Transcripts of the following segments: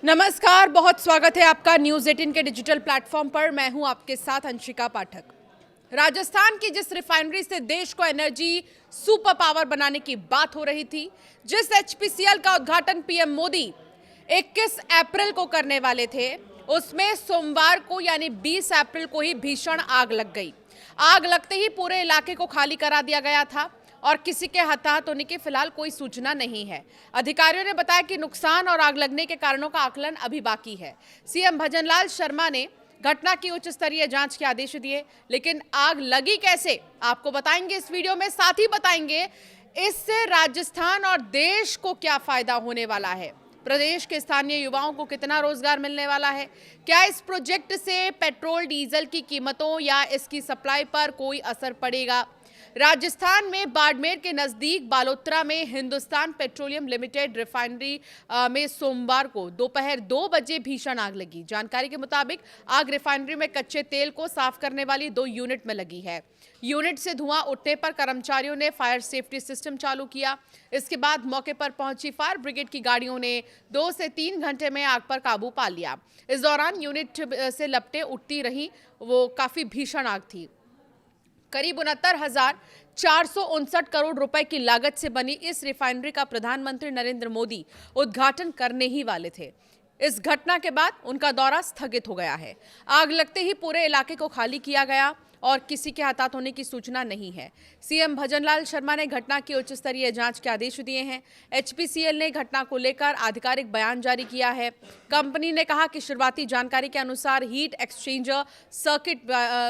नमस्कार, बहुत स्वागत है आपका न्यूज़ 18 के डिजिटल प्लेटफॉर्म पर। मैं हूं आपके साथ अंशिका पाठक। राजस्थान की जिस रिफाइनरी से देश को एनर्जी सुपर पावर बनाने की बात हो रही थी, जिस एचपीसीएल का उद्घाटन पीएम मोदी 21 अप्रैल को करने वाले थे, उसमें सोमवार को यानी 20 अप्रैल को ही भीषण आग लग गई। आग लगते ही पूरे इलाके को खाली करा दिया गया था और किसी के हताहत होने की फिलहाल कोई सूचना नहीं है। अधिकारियों ने बताया कि नुकसान और आग लगने के कारणों का आकलन अभी बाकी है। सीएम भजनलाल शर्मा ने घटना की उच्च स्तरीय जांच के आदेश दिए, लेकिन आग लगी कैसे आपको बताएंगे इस वीडियो में। साथ ही बताएंगे इससे राजस्थान और देश को क्या फायदा होने वाला है, प्रदेश के स्थानीय युवाओं को कितना रोजगार मिलने वाला है, क्या इस प्रोजेक्ट से पेट्रोल डीजल की कीमतों या इसकी सप्लाई पर कोई असर पड़ेगा। राजस्थान में बाड़मेर के नजदीक बालोतरा में हिंदुस्तान पेट्रोलियम लिमिटेड रिफाइनरी में सोमवार को दोपहर 2 बजे भीषण आग लगी। जानकारी के मुताबिक आग रिफाइनरी में कच्चे तेल को साफ करने वाली 2 यूनिट में लगी है। यूनिट से धुआं उठने पर कर्मचारियों ने फायर सेफ्टी सिस्टम चालू किया। इसके बाद मौके पर पहुंची फायर ब्रिगेड की गाड़ियों ने 2 से 3 घंटे में आग पर काबू पा लिया। इस दौरान यूनिट से लपटें उठती रही, वो काफी भीषण आग थी। करीब 69,459 करोड़ रुपए की लागत से बनी इस रिफाइनरी का प्रधानमंत्री नरेंद्र मोदी उद्घाटन करने ही वाले थे। इस घटना के बाद उनका दौरा स्थगित हो गया है। आग लगते ही पूरे इलाके को खाली किया गया और किसी के हताहत होने की सूचना नहीं है। सीएम भजनलाल शर्मा ने घटना की उच्च स्तरीय जांच के आदेश दिए हैं। एचपीसीएल ने घटना को लेकर आधिकारिक बयान जारी किया है। कंपनी ने कहा कि शुरुआती जानकारी के अनुसार हीट एक्सचेंजर सर्किट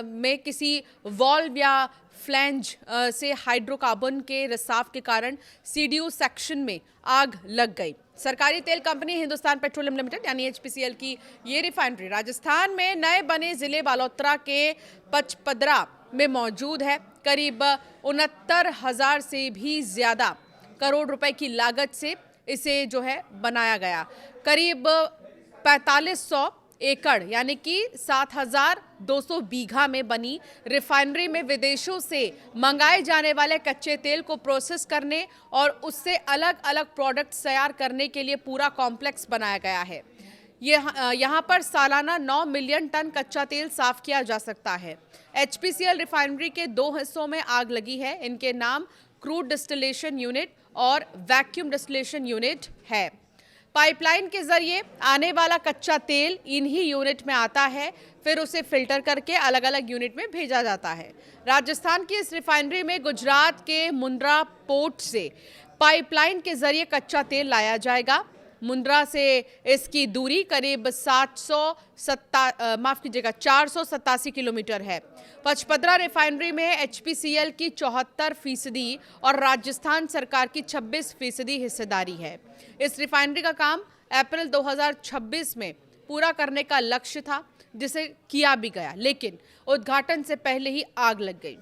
में किसी वॉल्व या फ्लैंज से हाइड्रोकार्बन के रिसाव के कारण सीडीयू सेक्शन में आग लग गई। सरकारी तेल कंपनी हिंदुस्तान पेट्रोलियम लिमिटेड यानी एचपीसीएल की ये रिफाइनरी राजस्थान में नए बने जिले बालोतरा के पचपदरा में मौजूद है। करीब 69,000 से भी ज्यादा करोड़ रुपए की लागत से इसे जो है बनाया गया। करीब 4500 एकड़ यानी कि 7,200 बीघा में बनी रिफाइनरी में विदेशों से मंगाए जाने वाले कच्चे तेल को प्रोसेस करने और उससे अलग अलग प्रोडक्ट्स तैयार करने के लिए पूरा कॉम्प्लेक्स बनाया गया है। यहाँ पर सालाना 9 मिलियन टन कच्चा तेल साफ किया जा सकता है। एचपीसीएल रिफाइनरी के 2 हिस्सों में आग लगी है। इनके नाम क्रूड डिस्टिलेशन यूनिट और वैक्यूम डिस्टिलेशन यूनिट है। पाइपलाइन के जरिए आने वाला कच्चा तेल इन्हीं यूनिट में आता है, फिर उसे फिल्टर करके अलग अलग यूनिट में भेजा जाता है। राजस्थान की इस रिफाइनरी में गुजरात के मुंद्रा पोर्ट से पाइपलाइन के जरिए कच्चा तेल लाया जाएगा। मुंद्रा से इसकी दूरी करीब 487 किलोमीटर है। पचपदरा रिफाइनरी में एचपीसीएल की 74% और राजस्थान सरकार की 26% हिस्सेदारी है। इस रिफाइनरी का काम अप्रैल 2026 में पूरा करने का लक्ष्य था, जिसे किया भी गया, लेकिन उद्घाटन से पहले ही आग लग गई।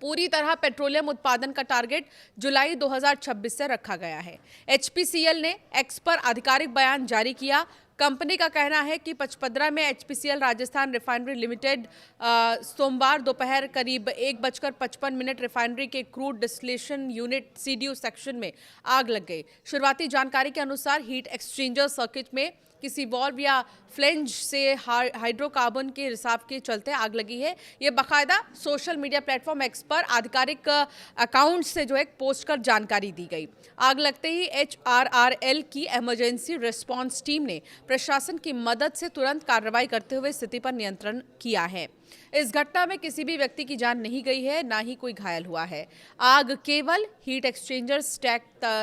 पूरी तरह पेट्रोलियम उत्पादन का टारगेट जुलाई 2026 से रखा गया है। एचपीसीएल ने एक्स पर आधिकारिक बयान जारी किया। कंपनी का कहना है कि पचपदरा में एचपीसीएल राजस्थान रिफाइनरी लिमिटेड सोमवार दोपहर करीब 1:55 रिफाइनरी के crude distillation unit CDU section में आग लग गई। शुरुआती जानकारी के अनुसार हीट एक्सचेंजर सर्किट में किसी वॉल्व या फ्लैंज से हाइड्रोकार्बन के रिसाव के चलते आग लगी है। ये बाकायदा सोशल मीडिया प्लेटफॉर्म एक्स पर आधिकारिक अकाउंट से जो है पोस्ट कर जानकारी दी गई। आग लगते ही एचआरआरएल की इमरजेंसी रिस्पांस टीम ने प्रशासन की मदद से तुरंत कार्रवाई करते हुए स्थिति पर नियंत्रण किया है। इस घटना में किसी भी व्यक्ति की जान नहीं गई है, ना ही कोई घायल हुआ है। आग केवल हीट एक्सचेंजर स्टैक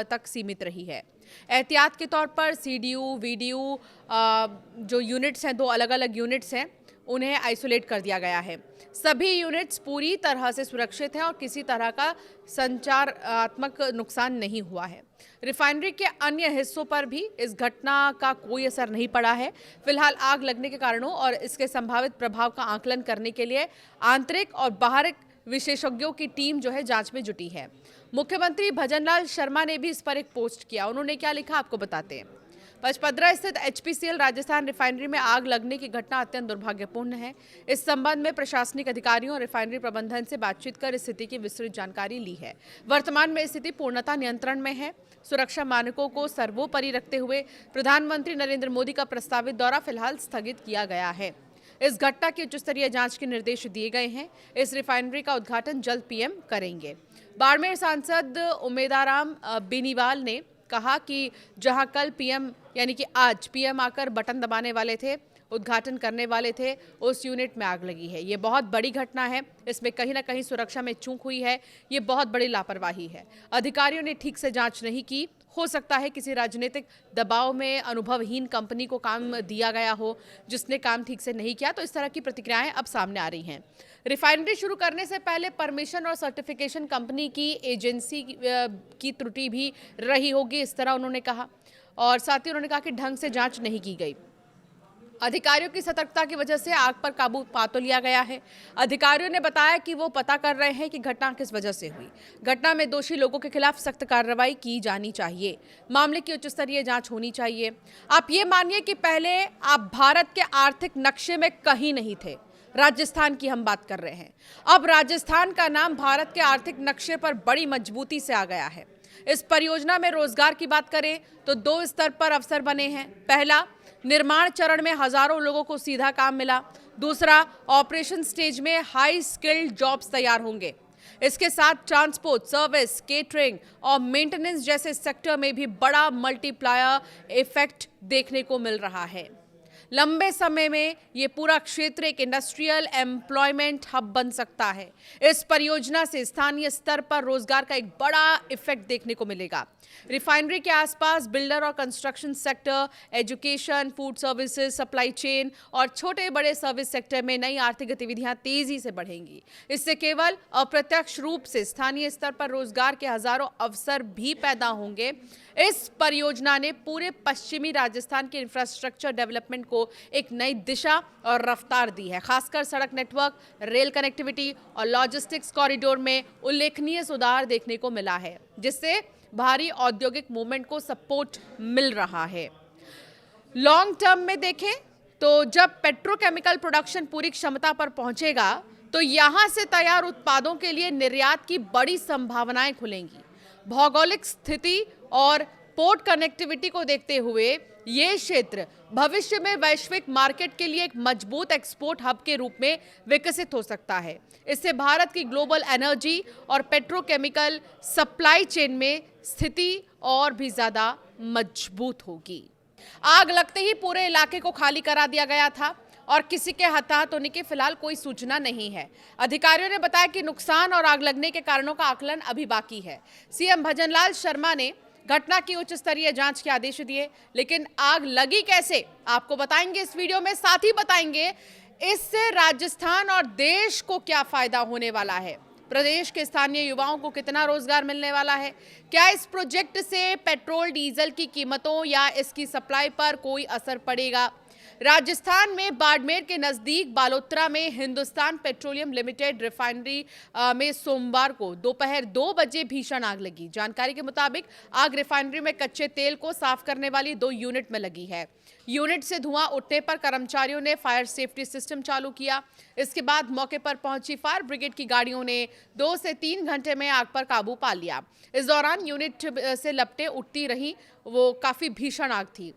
तक सीमित रही है। एहतियात के तौर पर सीडीयू वीडीयू जो यूनिट्स हैं, 2 अलग अलग यूनिट्स हैं, उन्हें आइसोलेट कर दिया गया है। सभी यूनिट्स पूरी तरह से सुरक्षित हैं और किसी तरह का संचारात्मक नुकसान नहीं हुआ है। रिफाइनरी के अन्य हिस्सों पर भी इस घटना का कोई असर नहीं पड़ा है। फिलहाल आग लगने के कारणों और इसके संभावित प्रभाव का आकलन करने के लिए आंतरिक और बाहरी विशेषज्ञों की टीम जो है जांच में जुटी है। मुख्यमंत्री भजनलाल शर्मा ने भी इस पर एक पोस्ट किया। उन्होंने क्या लिखा आपको बताते हैं। पचपदरा स्थित एचपीसीएल राजस्थान रिफाइनरी में आग लगने की घटना अत्यंत दुर्भाग्यपूर्ण है। इस संबंध में प्रशासनिक अधिकारियों और रिफाइनरी प्रबंधन से बातचीत कर स्थिति की विस्तृत जानकारी ली है। वर्तमान में स्थिति पूर्णतः नियंत्रण में है। सुरक्षा मानकों को सर्वोपरि रखते हुए प्रधानमंत्री नरेंद्र मोदी का प्रस्तावित दौरा फिलहाल स्थगित किया गया है। इस घटना की उच्च स्तरीय जांच के निर्देश दिए गए हैं। इस रिफाइनरी का उद्घाटन जल्द पीएम करेंगे। बाड़मेर सांसद उमेदाराम बेनीवाल ने कहा कि जहां कल पीएम यानी कि आज पीएम आकर बटन दबाने वाले थे, उद्घाटन करने वाले थे, उस यूनिट में आग लगी है। ये बहुत बड़ी घटना है। इसमें कहीं ना कहीं सुरक्षा में चूक हुई है। ये बहुत बड़ी लापरवाही है। अधिकारियों ने ठीक से जांच नहीं की। हो सकता है किसी राजनीतिक दबाव में अनुभवहीन कंपनी को काम दिया गया हो, जिसने काम ठीक से नहीं किया। तो इस तरह की प्रतिक्रियाएं अब सामने आ रही हैं। रिफाइनरी शुरू करने से पहले परमिशन और सर्टिफिकेशन कंपनी की एजेंसी की त्रुटि भी रही होगी, इस तरह उन्होंने कहा। और साथ ही उन्होंने कहा कि ढंग से जांच नहीं की गई। अधिकारियों की सतर्कता की वजह से आग पर काबू पा तो लिया गया है। अधिकारियों ने बताया कि वो पता कर रहे हैं कि घटना किस वजह से हुई। घटना में दोषी लोगों के खिलाफ सख्त कार्रवाई की जानी चाहिए। मामले की उच्च स्तरीय जांच होनी चाहिए। आप ये मानिए कि पहले आप भारत के आर्थिक नक्शे में कहीं नहीं थे। राजस्थान की हम बात कर रहे हैं। अब राजस्थान का नाम भारत के आर्थिक नक्शे पर बड़ी मजबूती से आ गया है। इस परियोजना में रोजगार की बात करें तो 2 स्तर पर अवसर बने हैं। पहला, निर्माण चरण में हजारों लोगों को सीधा काम मिला। दूसरा, ऑपरेशन स्टेज में हाई स्किल्ड जॉब्स तैयार होंगे। इसके साथ ट्रांसपोर्ट, सर्विस, केटरिंग और मेंटेनेंस जैसे सेक्टर में भी बड़ा मल्टीप्लायर इफेक्ट देखने को मिल रहा है। लंबे समय में ये पूरा क्षेत्र एक इंडस्ट्रियल एम्प्लॉयमेंट हब बन सकता है। इस परियोजना से स्थानीय स्तर पर रोजगार का एक बड़ा इफेक्ट देखने को मिलेगा। रिफाइनरी के आसपास बिल्डर और construction sector, education, food services, supply chain और छोटे बड़े सर्विस सेक्टर में नई आर्थिक गतिविधियां तेजी से बढ़ेंगी। इससे केवल अप्रत्यक्ष रूप से स्थानीय स्तर पर रोजगार के हजारों अवसर भी पैदा होंगे। इस परियोजना ने पूरे पश्चिमी राजस्थान के इंफ्रास्ट्रक्चर डेवलपमेंट को एक नई दिशा और रफ्तार दी है। खासकर सड़क नेटवर्क, रेल कनेक्टिविटी और लॉजिस्टिक्स कॉरिडोर में उल्लेखनीय सुधार देखने को मिला है, जिससे भारी औद्योगिक मूवमेंट को सपोर्ट मिल रहा है। लॉन्ग टर्म में देखें तो जब पेट्रोकेमिकल प्रोडक्शन पूरी क्षमता पर पहुंचेगा तो यहां से तैयार उत्पादों के लिए निर्यात की बड़ी संभावनाएं खुलेंगी। भौगोलिक स्थिति और पोर्ट कनेक्टिविटी को देखते हुए ये क्षेत्र भविष्य में वैश्विक मार्केट के लिए एक मजबूत एक्सपोर्ट हब के रूप में विकसित हो सकता है। इससे भारत की ग्लोबल एनर्जी और पेट्रोकेमिकल सप्लाई चेन में स्थिति और भी ज्यादा मजबूत होगी। आग लगते ही पूरे इलाके को खाली करा दिया गया था और किसी के हताहत होने की फिलहाल कोई सूचना नहीं है। अधिकारियों ने बताया कि नुकसान और आग लगने के कारणों का आकलन अभी बाकी है। सीएम भजनलाल शर्मा ने घटना की उच्च स्तरीय जांच के आदेश दिए, लेकिन आग लगी कैसे आपको बताएंगे इस वीडियो में। साथ ही बताएंगे इससे राजस्थान और देश को क्या फायदा होने वाला है। प्रदेश के स्थानीय युवाओं को कितना रोजगार मिलने वाला है। क्या इस प्रोजेक्ट से पेट्रोल डीजल की कीमतों या इसकी सप्लाई पर कोई असर पड़ेगा। राजस्थान में बाड़मेर के नजदीक बालोतरा में हिंदुस्तान पेट्रोलियम लिमिटेड रिफाइनरी में सोमवार को दोपहर 2 बजे भीषण आग लगी। जानकारी के मुताबिक आग रिफाइनरी में कच्चे तेल को साफ करने वाली 2 यूनिट में लगी है। यूनिट से धुआं उठने पर कर्मचारियों ने फायर सेफ्टी सिस्टम चालू किया। इसके बाद मौके पर पहुंची फायर ब्रिगेड की गाड़ियों ने 2 से 3 घंटे में आग पर काबू पा लिया। इस दौरान यूनिट से लपटें उठती रही। वो काफी भीषण आग थी।